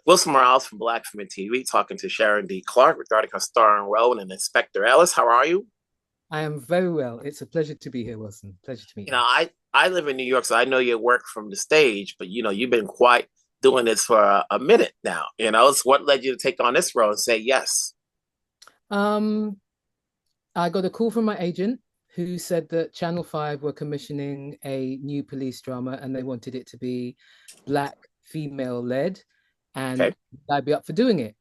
Wilson Morales from Black Film TV talking to Sharon D. Clarke regarding her starring role in Inspector Ellis. How are you? I am very well. It's a pleasure to be here, Wilson. Pleasure to meet You know, you. I live in New York, so I know your work from the stage, but you've been quite doing this for a minute now. So what led you to take on this role and say yes? Um, I got a call from my agent who said that Channel 5 were commissioning a new police drama and they wanted it to be black, female led, Okay. and I'd be up for doing it.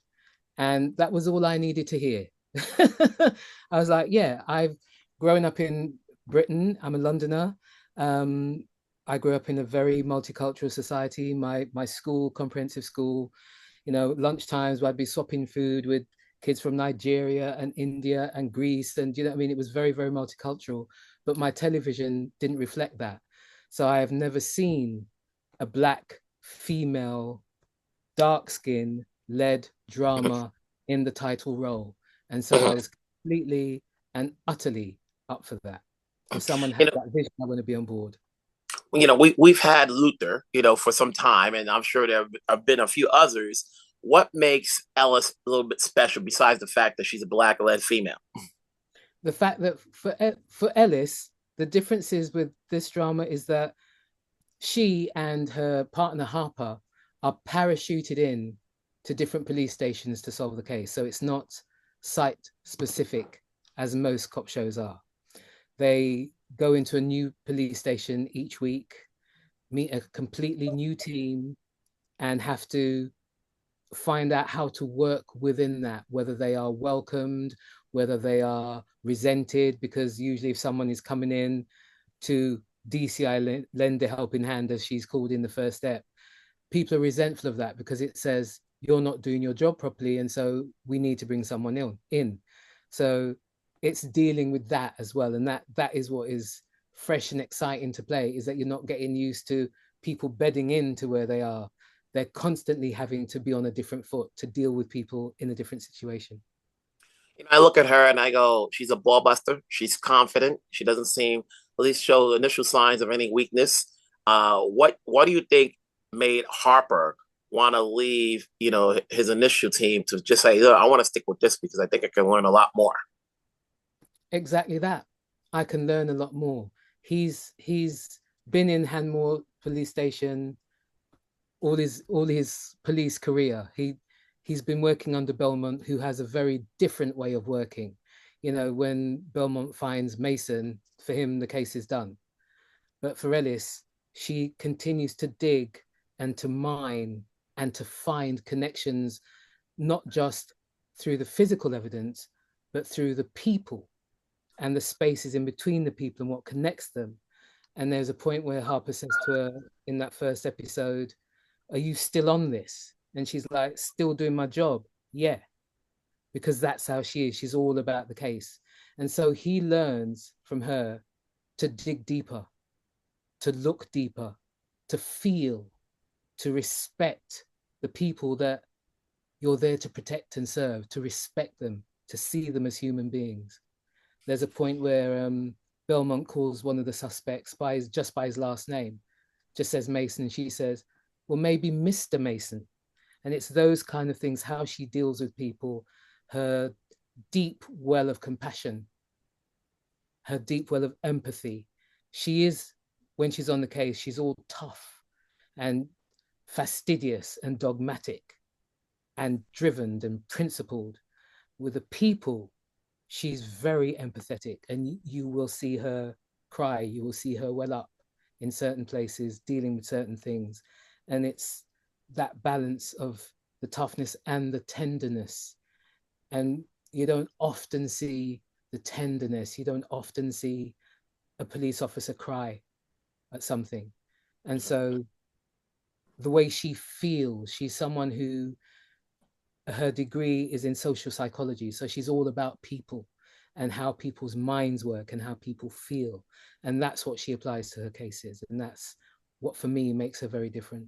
And that was all I needed to hear. I was like, yeah, I've grown up in Britain. I'm a Londoner. Um, I grew up in a very multicultural society. My school, comprehensive school, lunch times I'd be swapping food with kids from Nigeria and India and Greece. And you know what I mean? It was very, very multicultural, but my television didn't reflect that. So I have never seen a black female, dark skin led drama in the title role. And so I was completely and utterly up for that. If someone you had know, that vision, I want to be on board. we've had Luther, for some time, and I'm sure there have been a few others. What makes Ellis a little bit special besides the fact that she's a black-led female? The fact that for Ellis, the differences with this drama is that she and her partner Harper are parachuted in to different police stations to solve the case. So it's not site specific as most cop shows are. They go into a new police station each week, meet a completely new team, and have to find out how to work within that, whether they are welcomed, whether they are resented, because usually if someone is coming in to DCI lend a helping hand, as she's called in the first step, people are resentful of that because it says you're not doing your job properly, and so we need to bring someone in. So it's dealing with that as well, and that is what is fresh and exciting to play, is that you're not getting used to people bedding into where they are. They're constantly having to be on a different foot to deal with people in a different situation. I look at her and I go, she's a ball buster. She's confident. She doesn't seem, at least show initial signs of any weakness. What do you think made Harper want to leave, his initial team to just say, look, I want to stick with this because I think I can learn a lot more. Exactly that. I can learn a lot more. He's been in Hanmore police station all his police career. He's been working under Belmont, who has a very different way of working. When Belmont finds Mason, for him the case is done. But for Ellis, she continues to dig and to mine and to find connections, not just through the physical evidence, but through the people and the spaces in between the people and what connects them. And there's a point where Harper says to her in that first episode, are you still on this? And she's like, still doing my job. Yeah, because that's how she is. She's all about the case. And so he learns from her to dig deeper, to look deeper, to feel, to respect the people that you're there to protect and serve, to respect them, to see them as human beings. There's a point where Belmont calls one of the suspects just by his last name, just says Mason, and she says, well, maybe Mr. Mason. And it's those kind of things, how she deals with people, her deep well of compassion, her deep well of empathy. She is, when she's on the case, she's all tough and fastidious and dogmatic and driven and principled. With the people, she's very empathetic, and you will see her cry, you will see her well up in certain places, dealing with certain things. And it's that balance of the toughness and the tenderness. And you don't often see the tenderness, you don't often see a police officer cry at something. And so the way she feels, she's someone who, her degree is in social psychology. So she's all about people and how people's minds work and how people feel. And that's what she applies to her cases. And that's what, for me, makes her very different.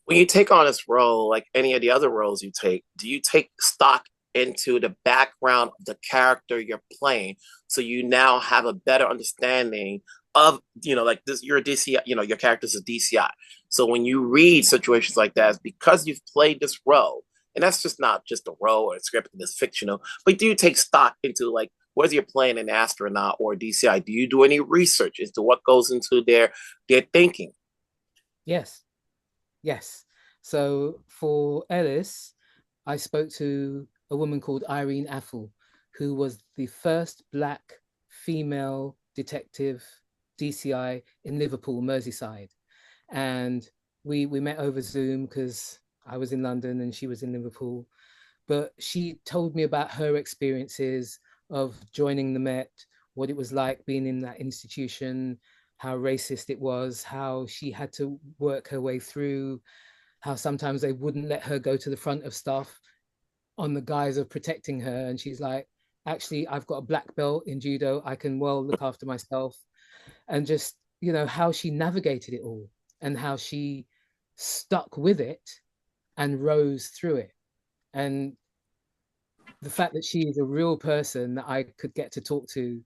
When you take on this role, like any of the other roles you take, do you take stock into the background of the character you're playing so you now have a better understanding of, like this, you're a DCI, your character's a DCI. So when you read situations like that, it's because you've played this role, and that's just not just a role or a script that's fictional, but do you take stock into like whether you're playing an astronaut or a DCI? Do you do any research into what goes into their thinking? Yes, yes. So for Ellis, I spoke to a woman called Irene Affle, who was the first Black female detective DCI in Liverpool, Merseyside. And we met over Zoom because I was in London and she was in Liverpool. But she told me about her experiences of joining the Met, what it was like being in that institution, how racist it was, how she had to work her way through, how sometimes they wouldn't let her go to the front of stuff on the guise of protecting her. And she's like, actually, I've got a black belt in judo. I can well look after myself. And just, how she navigated it all and how she stuck with it and rose through it. And the fact that she is a real person that I could get to talk to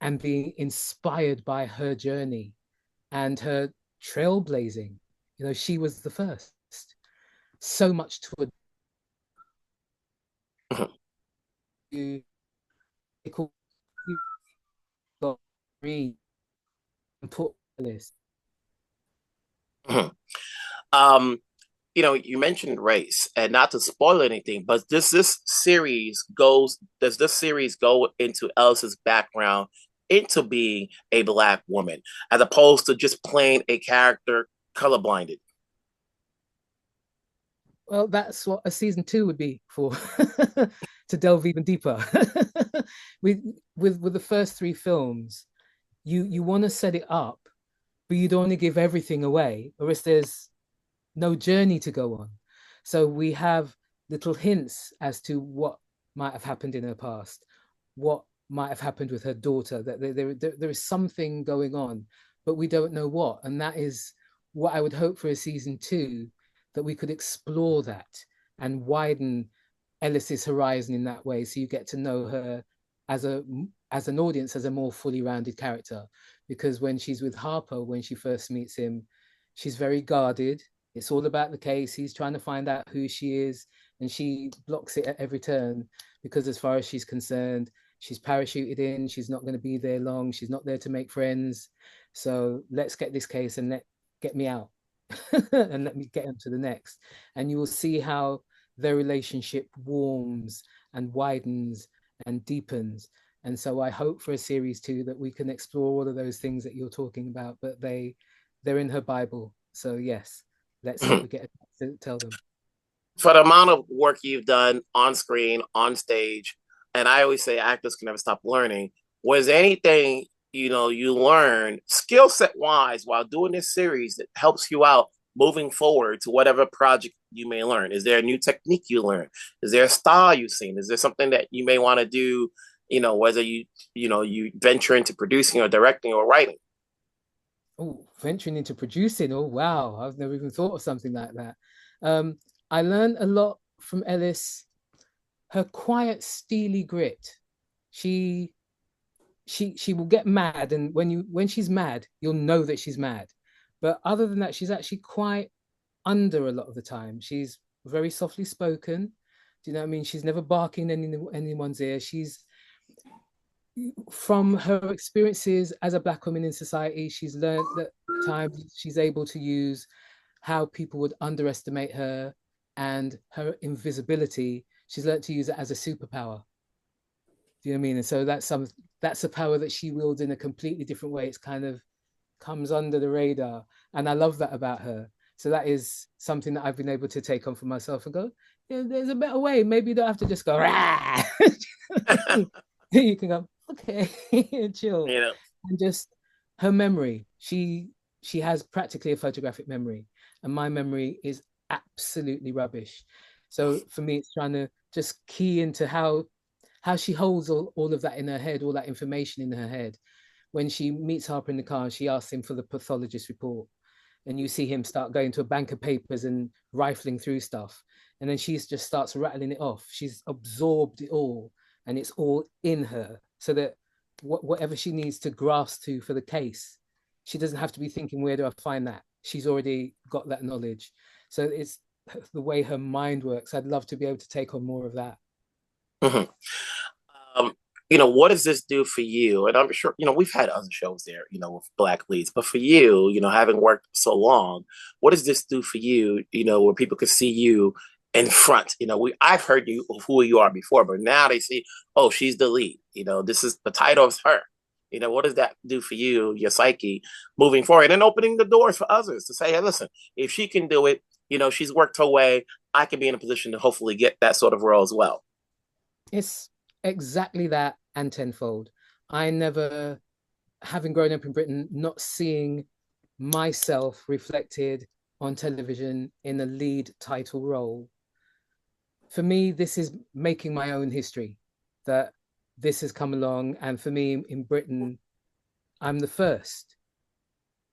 and be inspired by her journey and her trailblazing. She was the first. So much to do. Read and put on the list. um, you mentioned race, and not to spoil anything, but does this series go into Ellis's background into being a Black woman, as opposed to just playing a character colorblinded? Well, that's what a season 2 would be for, to delve even deeper. with the first 3 films, you want to set it up, but you don't want to give everything away, or else there's no journey to go on. So we have little hints as to what might have happened in her past, what might have happened with her daughter, that there is something going on, but we don't know what. And that is what I would hope for a season 2, that we could explore that and widen Ellis's horizon in that way. So you get to know her as an audience as a more fully rounded character. Because when she's with Harper, when she first meets him, she's very guarded. It's all about the case. He's trying to find out who she is, and she blocks it at every turn because, as far as she's concerned, she's parachuted in. She's not going to be there long. She's not there to make friends. So let's get this case and get me out and let me get into the next. And you will see how their relationship warms and widens and deepens. And so I hope for a series 2 that we can explore all of those things that you're talking about, but they're in her Bible. So yes, let's see if we get to tell them. For the amount of work you've done on screen, on stage, and I always say actors can never stop learning. Was there anything you learned skill set wise while doing this series that helps you out moving forward to whatever project you may learn? Is there a new technique you learn? Is there a style you've seen? Is there something that you may want to do? Whether you venture into producing or directing or writing. Oh, venturing into producing. Oh, wow. I've never even thought of something like that. Um, I learned a lot from Ellis, her quiet, steely grit. She she will get mad, and when she's mad, you'll know that she's mad. But other than that, she's actually quite under a lot of the time. She's very softly spoken. Do you know what I mean? She's never barking in anyone's ear. She's from her experiences as a Black woman in society, she's learned that at times she's able to use how people would underestimate her and her invisibility. She's learned to use it as a superpower. Do you know what I mean? And so that's a power that she wields in a completely different way. It's kind of comes under the radar, and I love that about her. So that is something that I've been able to take on for myself and go, yeah, there's a better way. Maybe you don't have to just go, rah. You can go, okay, chill. You know, And just her memory. She has practically a photographic memory, and my memory is absolutely rubbish. So for me, it's trying to just key into how she holds all of that in her head, all that information in her head. When she meets Harper in the car, she asks him for the pathologist report, and you see him start going to a bank of papers and rifling through stuff, and then she just starts rattling it off. She's absorbed it all, and it's all in her, so that whatever she needs to grasp to for the case. She doesn't have to be thinking, where do I find that? She's already got that knowledge. So it's the way her mind works. I'd love to be able to take on more of that. Mhm. Um, what does this do for you? And I'm sure, we've had other shows there, with Black leads, but for you, having worked so long, what does this do for you, where people can see you in front? I've heard you who you are before, but now they see, oh, she's the lead. This is the title of her. What does that do for you, your psyche, moving forward, and opening the doors for others to say, hey, listen, if she can do it, she's worked her way. I can be in a position to hopefully get that sort of role as well. It's exactly that and tenfold. I never, having grown up in Britain, not seeing myself reflected on television in a lead title role. For me, this is making my own history, that this has come along. And for me in Britain, I'm the first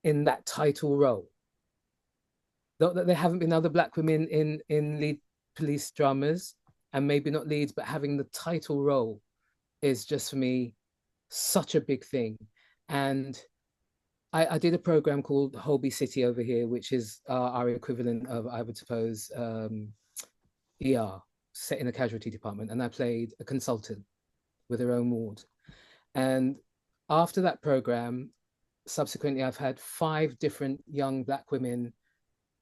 in that title role. Not that there haven't been other Black women in lead police dramas, and maybe not leads, but having the title role is just for me such a big thing. And I did a program called Holby City over here, which is our equivalent of, I would suppose, ER, set in a casualty department. And I played a consultant with her own ward. And after that program, subsequently, I've had 5 different young Black women.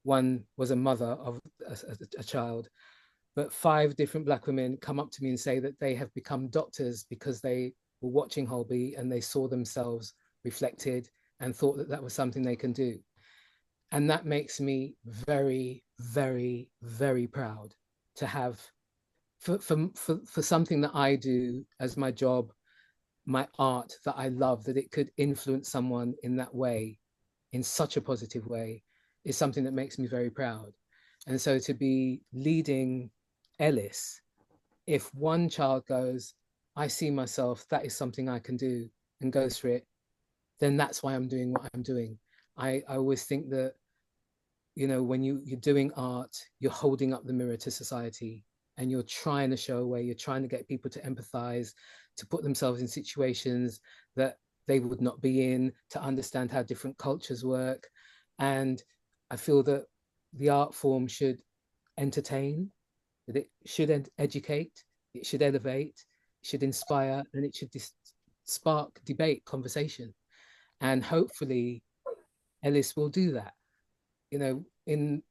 One was a mother of a child, but 5 different Black women come up to me and say that they have become doctors because they were watching Holby and they saw themselves reflected and thought that that was something they can do. And that makes me very, very, very proud to have, for something that I do as my job, my art that I love, that it could influence someone in that way, in such a positive way, is something that makes me very proud. And so to be leading Ellis, if one child goes, I see myself, that is something I can do, and goes for it, then that's why I'm doing what I'm doing. I always think that, when you're doing art, you're holding up the mirror to society, and you're trying to show a way, you're trying to get people to empathize, to put themselves in situations that they would not be in, to understand how different cultures work. And I feel that the art form should entertain, that it should educate, it should elevate, it should inspire, and it should spark debate, conversation. And hopefully Ellis will do that. In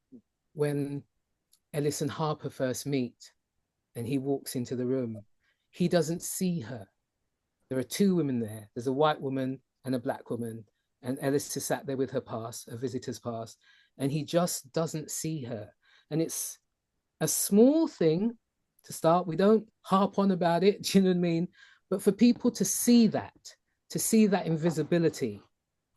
when Ellis and Harper first meet and he walks into the room, he doesn't see her. There are 2 women there. There's a white woman and a Black woman. And Ellis is sat there with her pass, a visitor's pass, and he just doesn't see her. And it's a small thing to start. We don't harp on about it, do you know what I mean? But for people to see that invisibility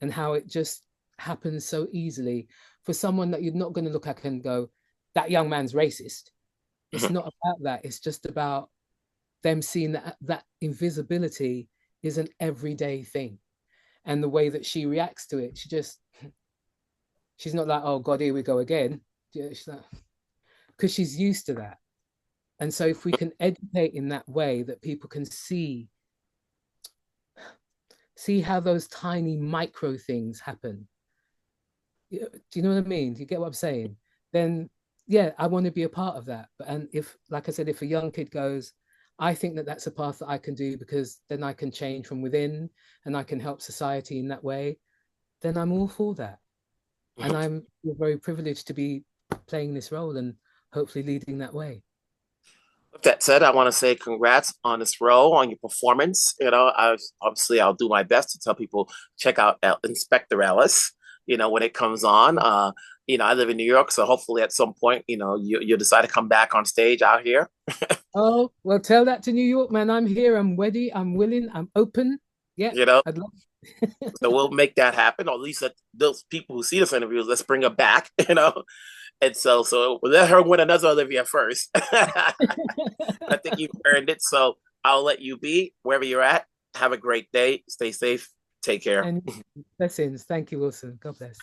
and how it just happens so easily, for someone that you're not going to look at and go, that young man's racist. It's Mhm. not about that. It's just about them seeing that invisibility is an everyday thing. And the way that she reacts to it, she's not like, oh God, here we go again. She's like, because she's used to that. And so if we can educate in that way, that people can see how those tiny micro things happen. Do you know what I mean? Do you get what I'm saying? Then yeah, I want to be a part of that. And if, like I said, if a young kid goes, I think that that's a path that I can do, because then I can change from within and I can help society in that way, then I'm all for that. And Mhm. I'm very privileged to be playing this role and hopefully leading that way. With that said, I want to say congrats on this role, on your performance. I'll do my best to tell people check out Inspector Ellis. When it comes on. I live in New York, so hopefully at some point, you'll decide to come back on stage out here. Oh, well, tell that to New York, man. I'm here. I'm ready. I'm willing. I'm open. Yeah, You know, I'd love. so we'll make that happen, or at least let those people who see this interview, let's bring her back. And so we'll let her win another Olivia first. I think you've earned it. So I'll let you be wherever you're at. Have a great day. Stay safe. Take care. And blessings. Thank you, Wilson. God bless.